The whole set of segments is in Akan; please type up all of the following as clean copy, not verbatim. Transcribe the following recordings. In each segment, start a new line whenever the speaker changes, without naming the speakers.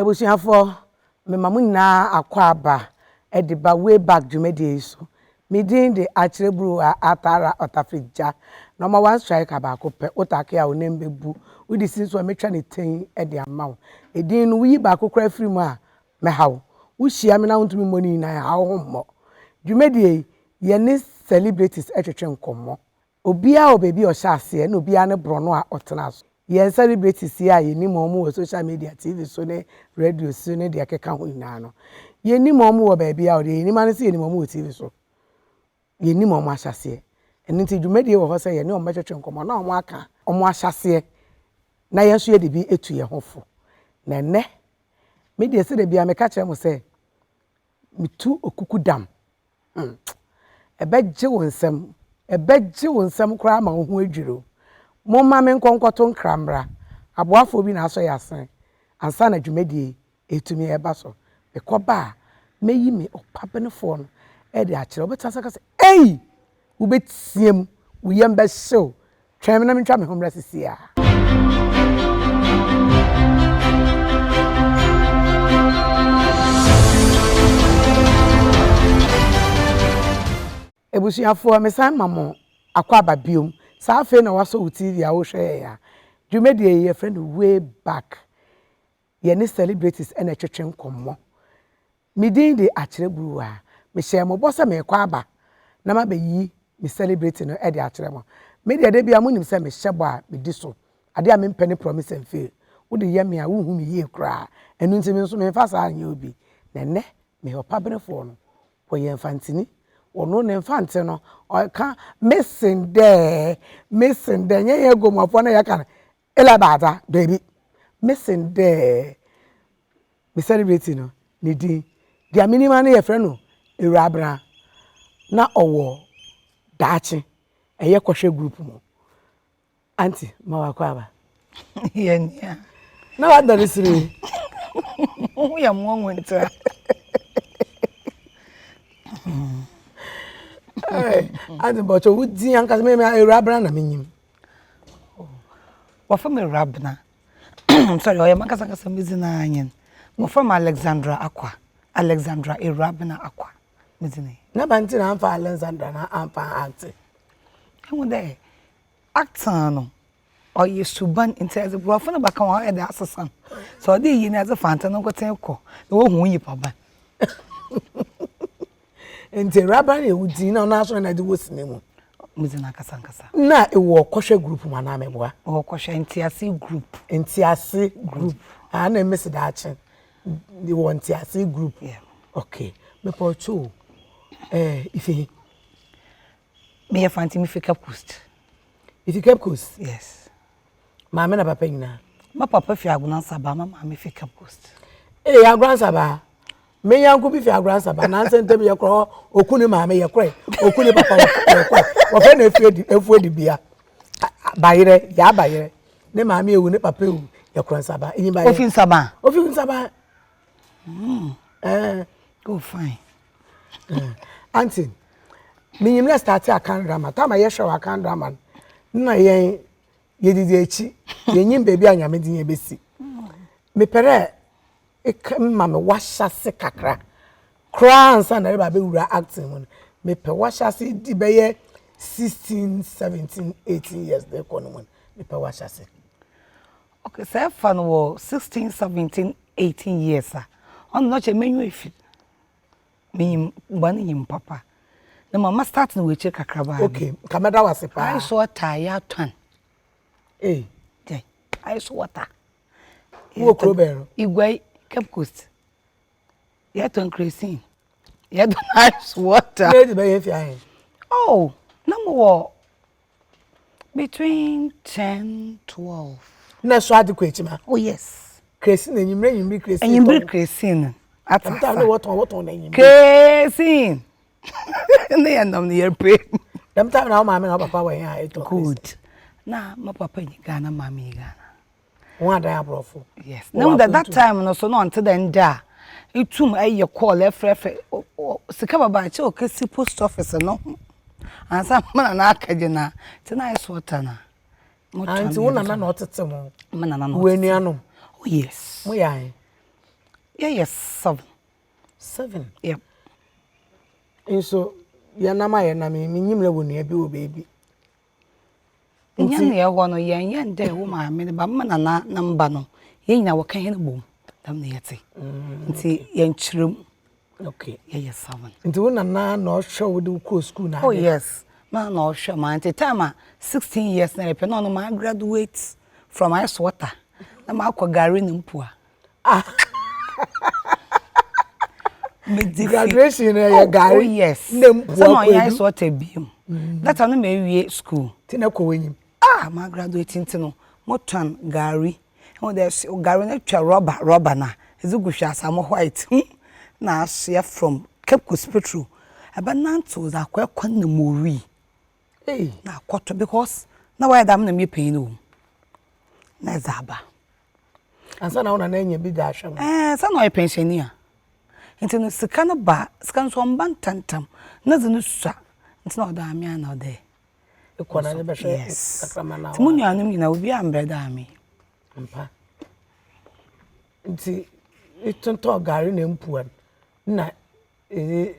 Ebusuafo me mamu nyina akwa aba ediba way back dwumadi so me din de Akyere Bruwaa atara otafrija no ma one strike abako pe otake a onem bebu udi sinso metwa ne ten de amaw edin no wi ba kokora free mu a me hawo wuhia me na wontumi moni na hawo hommo dwumadi ye ne celebrities etwetwe nkommo obia obebi o sha ase na obia ne brono a otena so ye celebrities ya ye ni mo wo social media TV so ne radio so ne de akeka ho nyina no ye ni mo wo ba bia o de ni man se ye ni mo wo TV so ye ni mo ahyase eni nti dwumadi wo ho se ye ne o metwetwe nkomo na o aka o ahyase na ye so ye de bi etu ye hofo na ne me de se de bia me ka kire mo se mitu okukudam ebeje wo nsem kura ma ho adwiro mo ma me nkonkoto nkramra aboafo bi na aso yasen ansa na dwumadi etumi eba so bekoba meyi me opabenefo no e de akire obetasa ka se ei ubetiem uyem be hyew twem na mentwa me homra sisia Ebusuafo me san mamo akwa babiom sa afi na waso TV a wo hwe ya dwumadi ye friend way back ye ne celebrities na twetwe nkommo me din de Akyere Bruwaa me hye mo bosa me kwa aba na ma bayi me celebrity no e de akyere mo me de bia mo nim se me hyebo a me di so ade a me mpene promise and fail wo de ye me a wo hu me ye kra enu ntimi nso me fa sa anye obi na ne me hopabenefo no wo ye mfantini ono ne mfante no o ka missing there nye ye gomafo na ya kan ela bata baby missing there me celebrity no ne di dia minima na ye frɛ no Ewurabena na owo daachi eye kwhwe group mo auntie ma wakwa ba
yenya
na wa dare siri
o ya mo nwenta
ade bocho wudi anka me Ewurabena na menyim
wa from Ewurabena I'm sorry o ya makasa kasa mezina anyen mo from Alexandra Ewurabena Akwa mezina
na banti na amfa Alexandra na amfa auntie
hu de actor no o ye suban into the bro na baka wa e de asesan so de yi na ze fanta no koten ko na wo hu yi paba
ente Ewurabena e wudi na na so na de wosine mu
mezina kasa
na e wo kwhwe group ma na meboa
o kwhwe entiase group
na emesi da achen the one entiase group
yeah
okay me pocho ife
me ya fanti me Cape Coast yes
ma me na papa nyina
ma papa fi aguna saba ma me fi Cape Coast
aguna saba me yanku bi fi aguna saba na nsente me yekro okuni ma me yekro okuni papa wo fe na efu di bia bayire ne ma me ewu ne papa ewu yekro saba enyi ba
ofin saba
go fine auntie minyim na start Akan drama ta ma ye show Akan drama na ye didi echi ye nyim baby anyame din ye besi me pere ma me washa se kakra ansa na ba be wura acting mo me pe washa se di be ye 16 17 18 years de kono mo me pe washa se
okay say fan wo 16 17 18 years on no che menyu efi me gbani nyim papa na mama start na we che kakra ba
okay kameda wase pa
I saw tire ton
dey
I saw water
wo krobero
igwai Cape Coast ya ton cresin ya don ice water
dey be ye fi ahin
oh number what between 10 12
na so adequate ma
oh yes
cresin enyimre
cresin atata
no what on enyimre
cresin ne yandam ne yerpe
dem time na ma me na papa wa yan eto
good na my papa ni Ghana mama ni Ghana
one day abrofo
yes now that time no so no until then da itum aye call efrefe sika baba che o kasi post office no ansa mana na akaje na tina ice water na
anti wona na otete mo
mana na
we nuanom
oh yes
mo yan
Yes, 7.
7.
Yep.
And so yanama yanami minyimle wonu abi wo baby.
Nya na ye ho no ye nda wo ma me ba ma na namba no ye nyina wo kan he no bom dam na yete nti ye nchirem.
Okay.
Yes, 7.
Nti wo na o hwe wo de ko school na.
Oh yes. Ma na o hwe ma nti time 16 years na pe no ma graduate from ice water. Na ma akọ gari na mpua. Ah.
Graduation ya gari.
Oh yes. Some on ice water biom. That time me wie school.
Ti na ko wenyim.
Ah, ma graduate nti no. Mo twan gari. Ho there gari na twa rubber na. Ezugu hwa asamo white. Na asia from Cape Coast Petrol. Aba nanto za kwekwa na mori. Hey, na kwato because na why dam na me pain no. Na zaba.
Ansa na una na nya bi da hwam.
Sa na pensioner. Nti no sika no ba, sika no so mbantantam. Na ze no sua. Nti na oda ami ana ode.
Ekona ne be hwe kakrama na.
Ti munyu anum nyina obi ambreda ami.
Mpa. Nti itonto gari na mpuan na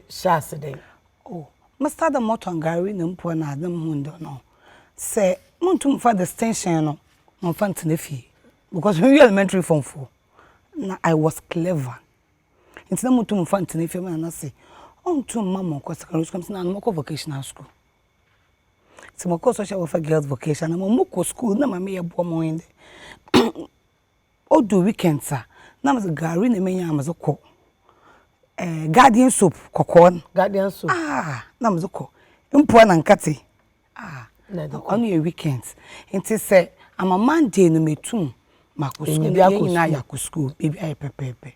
shase dey.
Oh, Mr. the motor gari na mpuan na adam hundo no. Say muntu mfa the station no, mfa ntene fie. Because when we elementary form 4, na I was clever. Nti na muntu mfa ntene fie na say, onto mama ko secondary school na mo ko vocational school. Ti mo ko social welfare girls vocation na mo ko school na mama ye bo mo inde. Odo weekends na mo gari na menya amazo ko. Guardian soap kokon.
Guardian soap.
Na mo ko. Mpo na nkate. On your weekends. Nti say ama Monday no metum mako school na ya ko school baby I pepepe.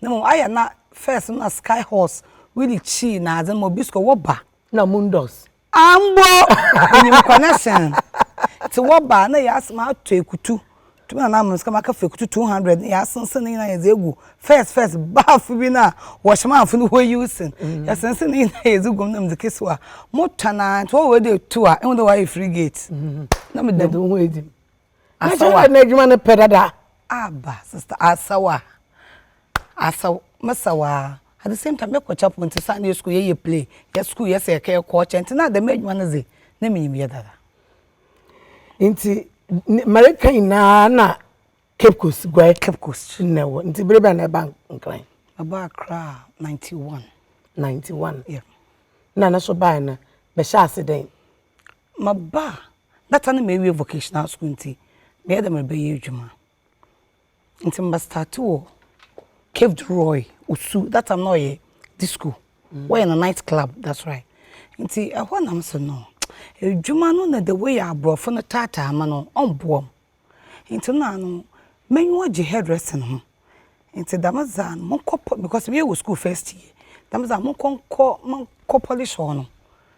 Na mo aya na first na sky horse really chi na azan mo bisco woba
na mundos.
Ambo ni connection. Ti woba na ya asma to ekutu. Tuma na mo ska maka fekutu 200 ya sense na yezegu. First bath bi na washman afu no using. Ya sense na yezegu na mzikiswa. Motana to we dey tour e won dey free gate. Na me dey
do ho edi. Asawa na adwuma ne pedada.
Aba sister asawa. Masawa. At the same time, me ko chapel into Sunday school ye play. Ye school yes ye care coach and na the make one ze. Na me nyim dada.
Nti America na Cape Coast gwa
Cape Coast.
No, nti brebe na bank nkran.
Aba Accra 91.
91.
Yeah.
Na so ba na be sha accident.
Maba. That time me we vocational school nti. Me dem be ye adwuma. Nti mba start to Cape Roy Usu that time no ye disco. We're in a night club, that's right. Nti ehwa nam so no. Edwuma no na the way abrofo no tata ma no onboam. Nti na no menwo je hairdressing ho. Nti damazan mo because we was school first year. Damazan mo konko polish on.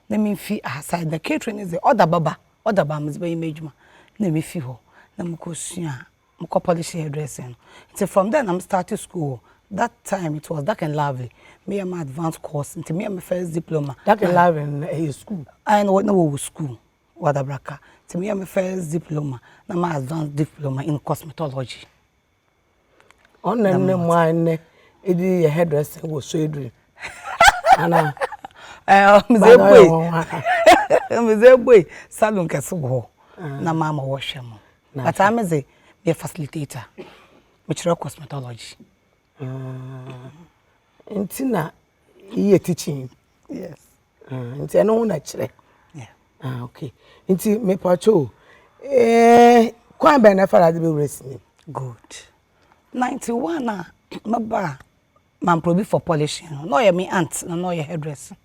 Na me fi aside the catering is the other baba is be imagema. Na me fi ho. Na mo ko sua mo polish hairdressing. Nti from then I'm starting school. That time it was dark and lovely. Me and my advanced course into me and my first diploma.
Dark and lovely in school.
I know what no school. Wadabraka. To me and my first diploma. Now my advanced diploma in cosmetology.
On them one edi hairdressing was so dream. Ana
mzebwe salon kesugo na mama washemo. But I'm a facilitator. Which is cosmetology.
Ntina iye teaching.
Yes.
Nti eno na kire.
Yeah.
Okay. Nti me pacho kwan be na fara de be wrestling.
Good. 91 maba man probi for polishing. No ye me aunt, no ye hairdresser.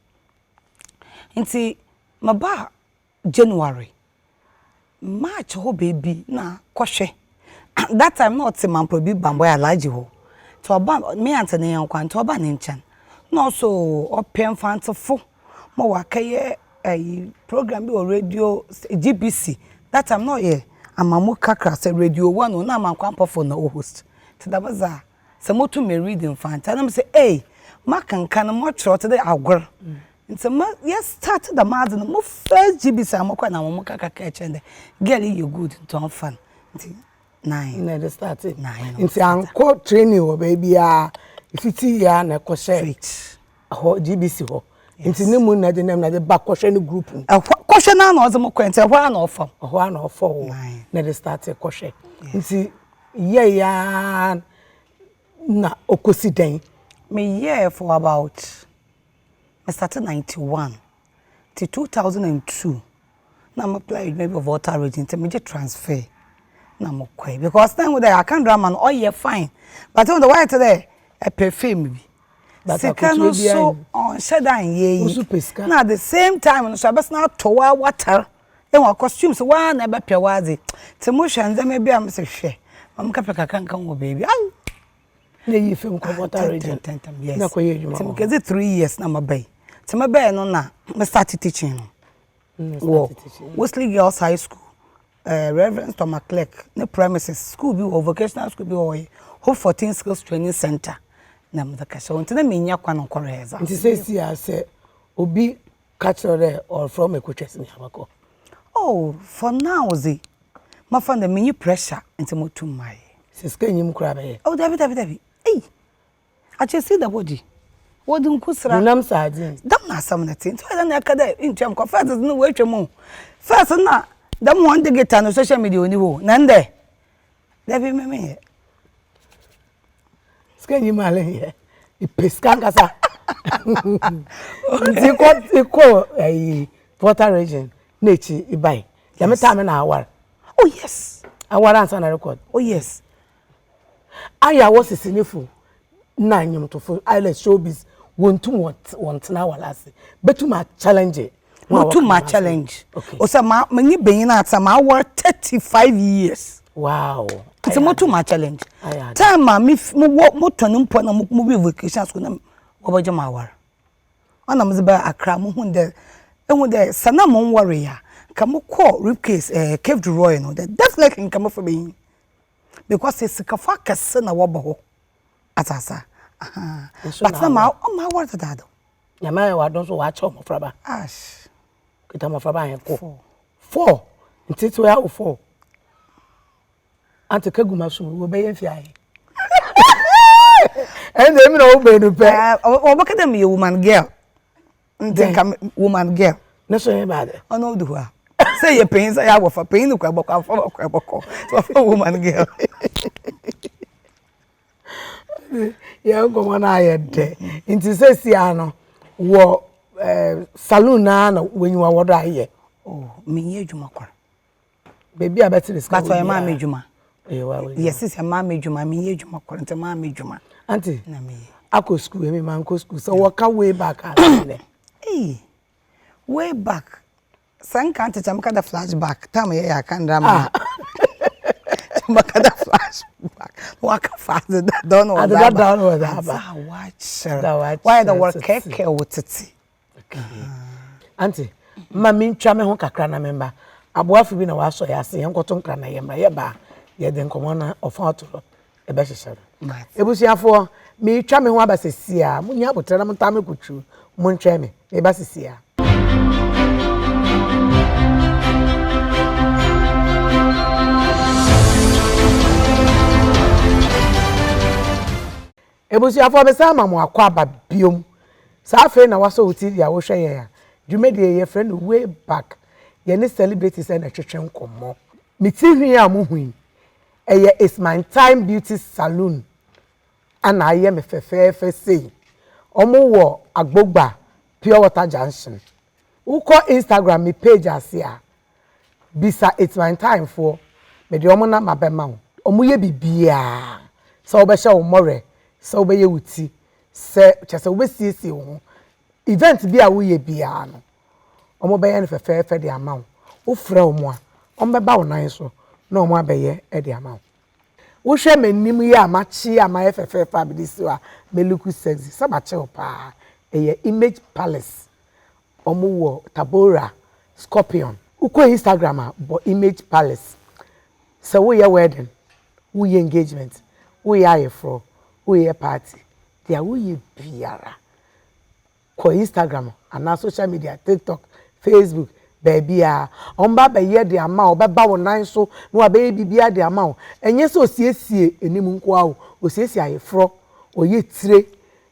Nti maba January. March ho baby na kwhwe. That time not say man probi bamboy alaji ho. To oba me aunt na yan kwan to oba ne nchan. No so open fantiful. Mo wakaye program bi o radio GBC. That time no ye amamu kakra say radio 1 na man kwan pofo na host. To da baza se motu me reading fant. And I say hey, makanka na mo tro to the agor. Nti ma yes start the mazen mo first GBC amokwa na mo kakaka chende. Girl you good to fun. Nti 9.
Na the start
9.
Nti anko training o baby a 50 ya na kɔhye ho GBC ho nti ne mu na de ba kɔhye ne group
kɔhye na na ɔzemo kwente ho ana ɔfam
ho ana ɔfɔ na de start kɔhye nti ye ya na okosi den
me year for about I started 91 to 2002 na I'm applying maybe voter regime me just transfer na mo kwai because then with the Akan drama no yeah fine but on the white there I perfume me but no so on shedan ye na at the same time no so best na towa water e wa costumes wa na be pwaze te mo hwan dem bia me se hwe mam ka peka kan wo baby ai
na yi film ko water region
yes
na ko ye juma
te because 3 years na mabay te mabay no na me start teaching no Wesley Girls High School Reverend Thomas Clerk the premises school be or vocational school be or Hope 14 Skills Training Center na mdaka so ntina me nya kwa no koreza
nti say say obi catch there or from a coaches ni abako
oh for now zi ma fa na me pressure nti mo too my
siska nyim kura be
oh dabi eh I just see the body what dun kusra
nam sadin
dam na sam na tin to na kada intwam ko first no we twam first na dam one get no social media oni ho na nde dabi me
siska nyim ale ye ipeska nkasa iko water region nechi ibai ya meta me na awar
oh yes
awar answer na record
oh yes
aya was sinifu na nyum to for island showbiz want na walase betuma challenge
betuma challenge o say ma nyi beyin na ata ma war 35 years
wow
it's a challenge time ma me mo tonu mpo na mo be vacation school na obaje ma war ona mo ba Accra mo hu de sana mo worry ya ka mo call rip case Akyere Bruwaa no that definitely come for me because it's kafa kase na wo bo atasa but na ma war that do
ya ma wa don so wa cha mo fraba
ash
kita mo fraba hen ko 4 ntito ya 4 ante kaguma so wo be yen fiaye and dem na wo be no pe
obaka dem ye woman girl ntenka woman girl
na so yen ba de
ono du ha say ye pain say ya wo fa pain ku aboko so for woman girl
ya ngomo na ayede nti sesi ano wo saloon na wenyiwa wodo aye
oh me ye djuma kwar
baby abeti discuss
but o ma me djuma yes is ma me djuma me ye djuma kwar nti ma me djuma
auntie
na me
ako school me man ko school so waka way back asile
way back san kan ta maka da flashback time ye Akan drama maka da flashback waka fast don't know
that down was
watch why the work keke wotiti
okay auntie ma min twa me ho kakra na member aboafi bi na wa so ya se yenkoto nkra na yemra ye ba ye de nkomo na ofa otoro e be hyehyere ebusuafo me twa me ho abasesia munya abotra na mta me kutru mu ntwa me e ba sesia ebusuafo be sa mamu akwa babiom sa afi na waso TV ya wo hwe ye ya dwumedie ye friend way back ye ne celebrities na twetwe nkomo mitihwi a mo hui eye is my time beauty salon ana aye me fefefe sei omo wo agbogba pure water junction uko Instagram me page asia bisa it's my time for me de omo na mabema omo ye bibia so obehye wo more so obeye wuti se chese obesiesie wo event bi a wo ye bia no omo beye ne fefefe de ama wo fra omo a omo beba wo nan so na omo abeye e de ama wo hwe manim ye amachi ama fefefe abidisi wa meluku sexy sabache opa eye image palace omo wo Tabora Scorpion uko Instagram a bo image palace so wo ye wedding wo ye engagement wo ye ayefro wo ye party dia wo ye biara ko Instagram and social media TikTok Facebook baby a omba be ye de ama obeba wo nan so no abe bibia de ama enye so osiesie enimu nko a osiesie ayefro oye tire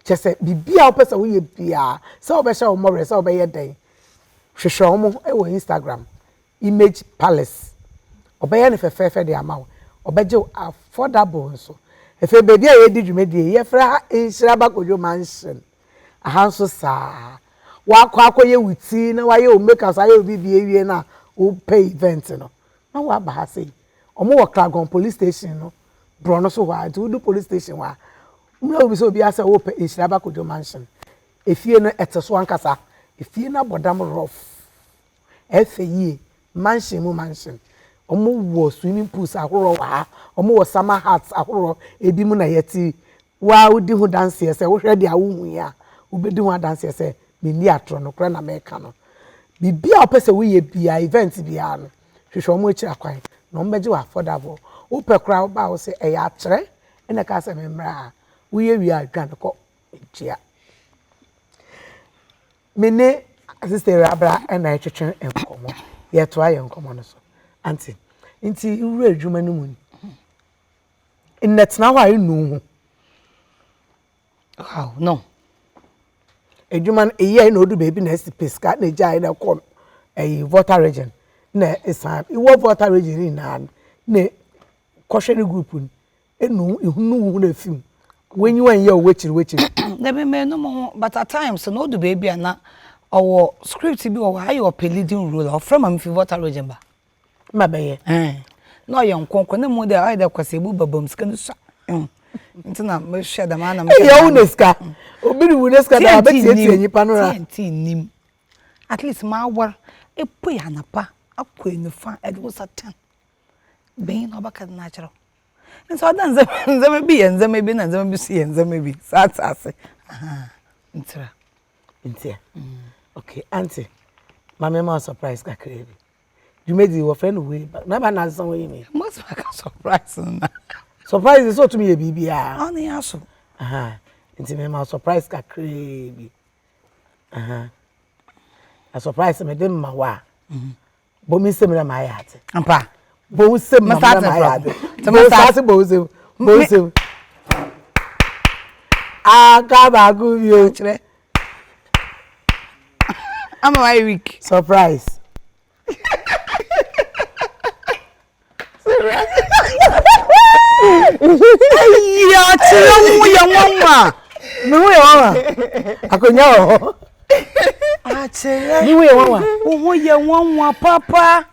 chese bibia opese wo ye bia se obehye wo more se obeye den hwehwe omo e wo Instagram image palace obeye ne fefefe de amawo obeje affordable nso efe bebi a yedi dwumedie ye fra Ewuraba kojo mansion ahanso saa wa kwa ye wuti na wa ye o make us aye obi bi ewie na o pay event no na wa ba ha sei omo wo Kragon police station no bro no so wa do police station wa mra obi so obi asa wo pay Ewuraba kojo mansion efie no eteso ankasa efie na bodam rough efe yi mansion mu mansion omo wo swimming pools ahoro wa omo wo summer hats ahoro ebi mu na yeti wa udi hu dance ye se wo hwe dia wo hu ya ubedi hu dance ye se me ni atro no kra na meka no bibia opese wo ye bia event bia no hwehwe omo echi akwan na omo beje wa affordable wo pe kra ba wo se e ya kire ene ka se me mra wo ye wi adwan ko etia me ne sister Ewurabena ena etwetwe enkomo ye to aye enkomo no so auntie inti uru adwuma no mu innetna wa inu
wow no
adwuma eyi na odu baby na peska na jai na kom voter region na isa iwo voter region ni na kwhwere group enu ihunu na film when you and your wechiri
na be me no mo but at times no odu baby na owo script bi owo ayo pe leading role of from am fi voter region ba
mabeye
no ye nkonko na mu de ai da kwase bu babam ska no sa ntina me hwe da ma na me
ya uneska obiri uneska da abeti enyipa no ra
nim at least ma war epo ya na pa akwa fa e go satan ben no baka na chiro nso da nzeme bi nzeme bi na nzeme bi si nzeme bi satase ntira
okay auntie mama ma surprise ka krebi you made your friend way back na ba na san way me
most like a surprise na
surprise is so to me e bibia
oni aso
nti me ma surprise ka krebi a surprise me dem ma wa bo mi se me na ma ya ate
ampa
bo se me na ma ya ate bo se akaba gu yo
chire am I weak
surprise
ya chire mu ya nwanwa
mi wo ya nwanwa akonya ho
chire
mi wo ya nwanwa
wo ya nwanwa papa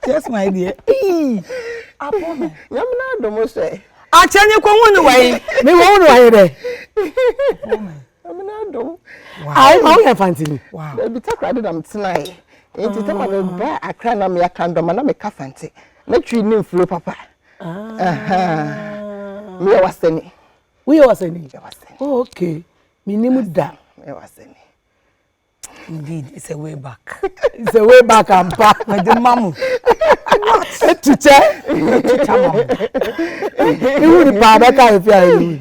Yes, my dear.
Apome.
Yamna domo say.
Achenye kwa wonu wai.
Me wonu wai de.
Apome. Yamna dom.
Ai ma wo fantini.
Wow. Be takra de am tonight. Enti tema be ba akra na me Akan dom na me ka fanti. Na twi nim flow papa. Me wasani.
We wasani. Oh, okay. Me nimu da.
Me wasani.
Indeed, it's a way back.
It's a way back and back.
My dear mamu.
Teacher. You will be back if you are.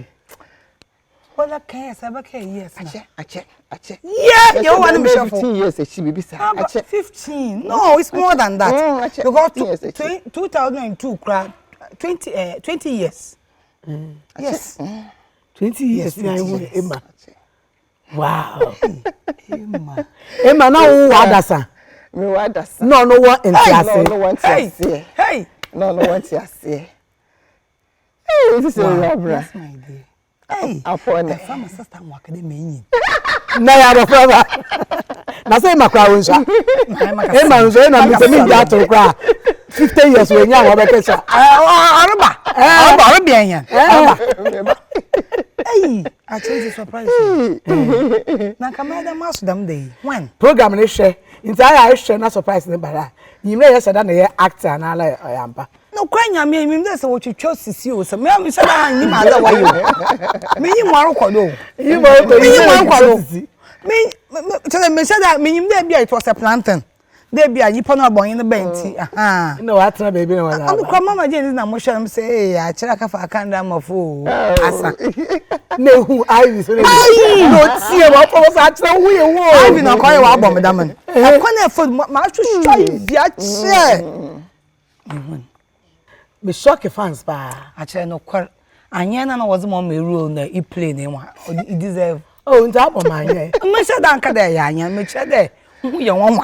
Well, I can't say back yes.
Ache.
Yeah, you want to be
15 years she be say.
Ache 15. No, it's more than that. You got 2002 crowd 20 years. Yes.
20 years Emma. Wow. Emma now wadasa.
Me wadasa.
No one entiase.
No one entiase.
Hey.
No one entiase. Hey, this is Ewurabena.
Yes, my dear. Hey.
Apone.
From sister am work dey mean.
Na ya do forever. Na say makwa wonsha. Emma nzo na me me dia to kra. 50 years we nya wo bekesa.
Araba bien yan. Araba. Hey, I chose a surprise. Na kamada masu dam day. When?
Program ni share. Nti I share na surprise ni bara. Yimre ye sada na ye actor na ala oyamba.
No kwanya me me dey say what you chose sisi o say me am say na ni ma da wayo. Me yi mo arokodo.
Yi mo arokodo.
Me say that me yim dey bia it was a plantain. Dey bia yipo na obonye ne benti.
No what na baby na wala.
And kwa mama Jane na mo share am say a kira ka fa Akan da mafo. Asa.
Na hu Ivy so no tie mo for sa kira hu ye wo.
Ivy na kwa ye wa bom da man. Akwa na fo ma hwehwɛ bia kye.
Me shock fans ba.
A kira no kwar Anya na was mom me rule na e play na one. It deserve.
Oh, nta bo ma anya.
Me sha dan ka dey anya, me che dey. Hu ye won.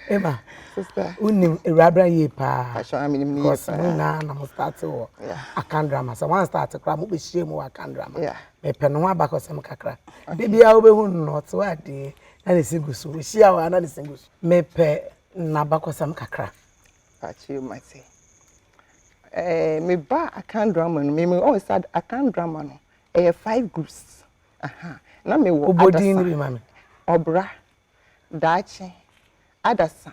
Emma,
sister.
Unim Ewurabena ye pa.
Fashion minim ni
Because na mo start wo. Akan drama. So one start kra mo be hie mo Akan drama.
Yeah.
Me pe no abako sem kakra. De bia wo be hu no to ade. Na ne sigusu. We hia wa na ne sigusu. Me pe na abako sem kakra.
Achi my say. Me ba Akan drama no. Me always said Akan drama no. 5 groups. Na me wo
Obodi ni mama.
Obra. Dachi. Adasa.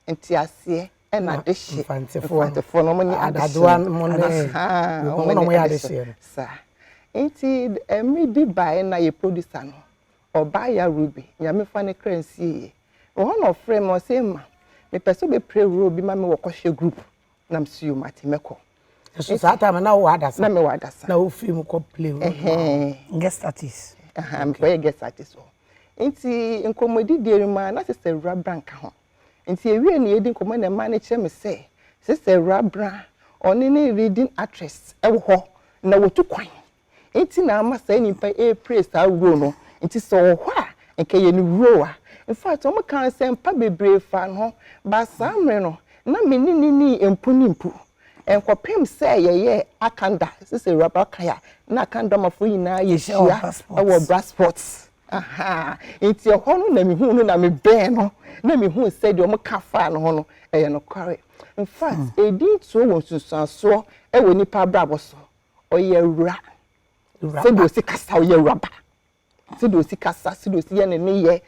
Entiase. And adeshe. Fantefo no money
adadwa mo ne. No mo ya adeshe.
Sir. Enti me bi ba na ye producer no. Oba ya Ruby. Nyame fa ne kransie. One of frame o say ma. Me person be pray Ruby ma me wo kohye group. Na msiu mati meko.
So sata ma na wo adasa.
Na me wo adasa.
Na wo film ko play.
Guest artist.
Me boy guest artist. Enti nkomodi deri ma na sister Ewurabena ka ho. Enti ewie na yedi nkomo na ma na che me say sister Ewurabena oni ne reading actress ewo ho na wotu kwan. Enti na ama say nipa praise a wuro no. Enti so ho a nke ye ni wuro a. In fact, o kan say mpa bebre fa no ba samre no na menini empu. Enkopem say ye Akanda sister Ewurabena kaya na Akanda mafo yina ye hia ewo Brasports. Enti ho no na me hu no na me ben no na me hu say de o ka fa no ho no eye no kware. In fact, edi to won susanso e wo nipa brabo so oye wura se do si kasa oye wuraba se do si kasa se do si ye ne ye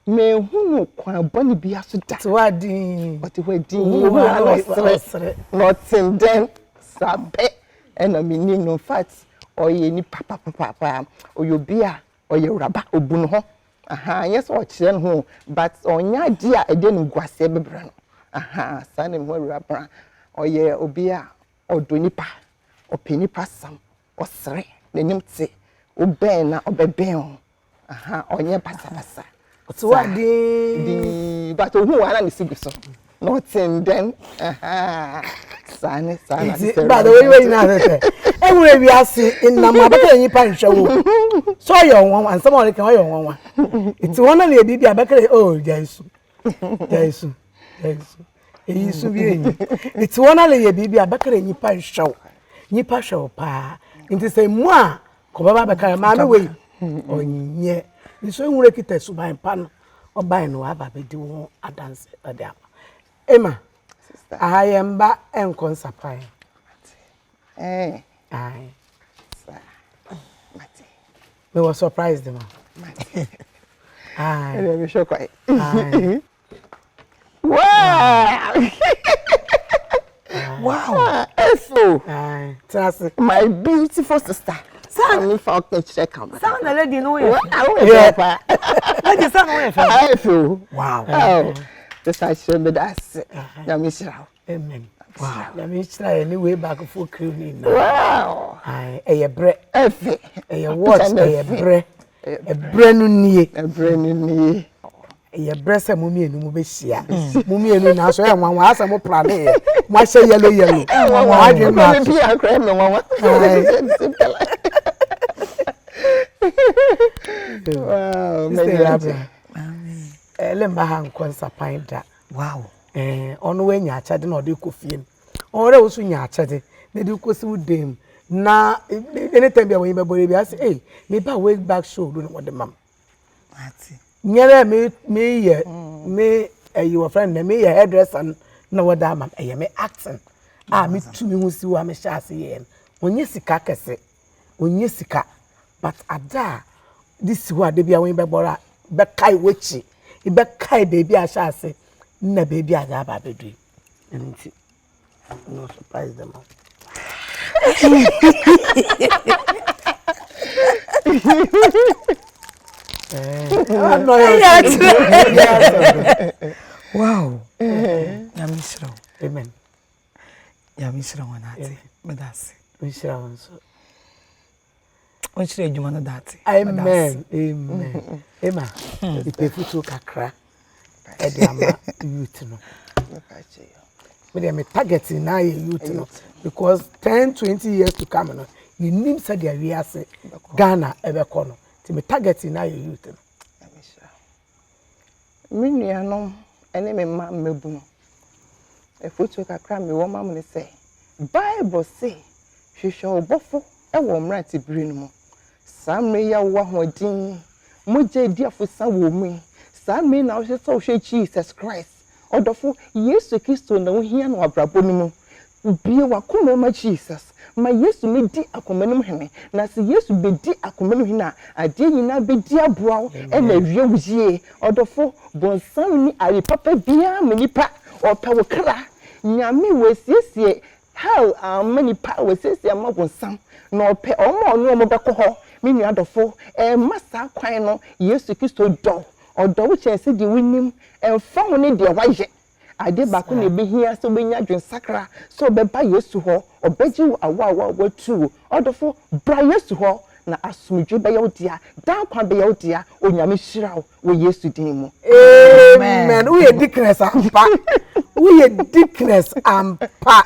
me hu no kwan boni bia so da
to wadi
but nothing then sabe and I mean no fact oye ni papa oyobia oye wuraba obunu ho yes o kire no but onya dia ede no guase bebre no sane ho Ewurabena oye obia odonipa openipa sam osre nenim te oben na obeben onye pasapasa
to wadi
but who ana ni siguso nothing then sane
by the way na say enwe wi ase inama abaka nyipa nhwe wo so your one and someone can your one it's one na e bibi abaka oh jaisu eyisu bi enyi it's one na e bibi abaka nyipa nhwe nyipa hwe pa nti say mu a ko baba abaka ma me we onye nso enwure kita suban pa no oban no aba bedi wo adanse ade ama Emma
sister
ayemba enkonsapai
aye mate
we were surprised ma
mate
aye
me shock aye wow eso my beautiful sister Sound for check out.
Sound a lady no way.
Yeah.
Lady sound no way.
I feel.
Wow.
Oh. This I should be that. Na me shira.
Amen. Wow. Na me shira anyway back for cleaning.
Wow.
Ai, e bre.
Efe.
E watch e bre. E bre no nie.
E bre no nie.
E bre se mu mienu mu be hia. Mu mienu na so e nwanwa asa mo plan e. Mo ahye yellow. Mo adwe ma.
Me bi akra me nwanwa. Wow,
amen. Lemba ha nkonsa pinda.
Wow.
Ono we nya achade na ode kofie. Ore wo so nya achade na de kosi udem na anytime bia we be bore bia say me ba way back show do no de mam.
Ati.
Nyere me your friend me ye hairdresser na wo da mam me acting. Me tumi hu si wa me sha ase ye. Onye sika kese. Onye sika but ada this word dey bia we be bora be kai wechi e be kai baby asha ase na baby aga ba bedu nti no surprise them all.
Wow. Yamisro.
Amen.
Yamisro wanati. Medasi.
Mishra wanso.
Onchire adwuma no date.
Amen. Emma, ipe futu kakra. E de ama youth no. me target na youth no because 10-20 years to come no you need say the area say Ghana ebeko no ti me target na youth no
me nuanom ene me ma mebu no e foto kakra me wo ma mo ne say Bible say hwehwe obofo e wo mrante biri no mo samre ya wo hodin mo je di afosa wo mu samre na wo se so hwe Jesus Christ odofo Yesu Kristo na wo hia no abrabo no mu bie wakoma ma Jesus ma Yesu me di akomanum hene na se Yesu be di akomanum hina ade nyina be di aboa e na wie wugie odofo bonsam ni ari papa bia me nipa opa wo kra nyame wesiesie hell many power siesie ma bonsam na opa omo no mo beko ho me nua adofo masa kwan no Yesu Kristo do odo wo chense di winim fa ho ne de waye ade bako na behia so benya dwen sakra so beba Yesu ho obeji awa watu odofo bra Yesu ho na asumdwe be yewdia dan kwa be yewdia onyame hirawo wo Yesu din mu
amen we dickness ampa we dickness ampa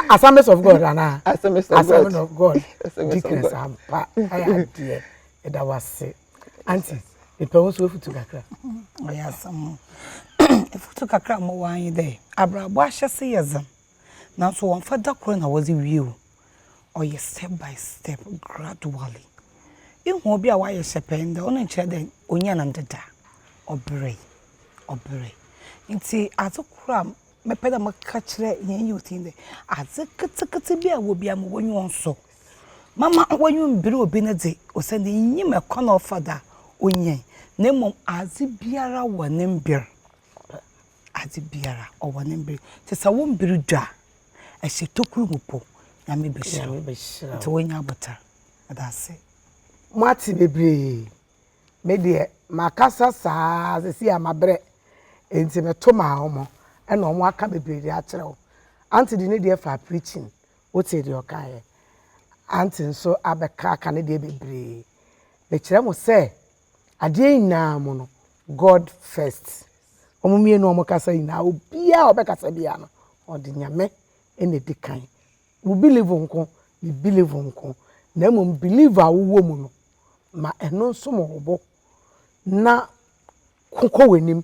assemblies of God ana
assemblies
of God dickness ampa I dear that was say auntie the parents we futu kakra
oyasam futu kakra mo wan dey abrabo ahyese yezam na so won fa dakro na wazi wiu oye step by step gradually ihu obi a waye sepende ono nche den onya na ndeda obre nti azokura mepeda maka kire yen yutin azekete bia wo bia mo wonyu onso mama wonyu mbire obi na de osende nyim ekona ofada onyen na mom azi biara wone mbir azi biara owone mbir te sa wo mbir dwa ehye tokuru mupo na me beshira nti wonya abota adase
mati bebre me de makasa saa sesi amabre enti meto ma homo e na omo aka bebre de akere wo anti de ne de fa preaching wote de okaye anti nso abeka aka ne de bebre me kire mo se ade ina mo no God first omo mienu omo kasa ina obia obekasa bia no odi nyame ene dikan we believe nko we believe nko na mo believe awo mu no ma eno nso mo obo na kokko wenim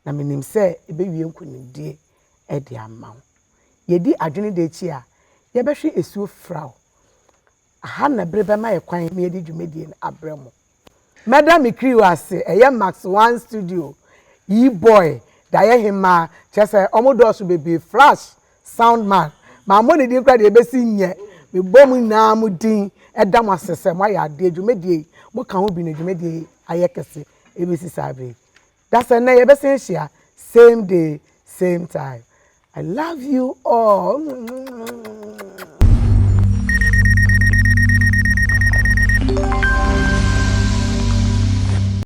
na menim se ebewie nkonimdie e de amawo yedi adwene de chi a ye behwe esuo fraw aha na brebe ma ye kwan me yedi dwumedie abremo madam crew ase eye max 1 studio yi boy da ye hima chese omodoso bebe flash sound man ma mo ne din kra de ebesi nye me bom na mu din edam asese mo ya de dwumedie mo kan ho bi na dwumedie ayekese ebesi sabre that's na ye besi hia same day same time I love you all.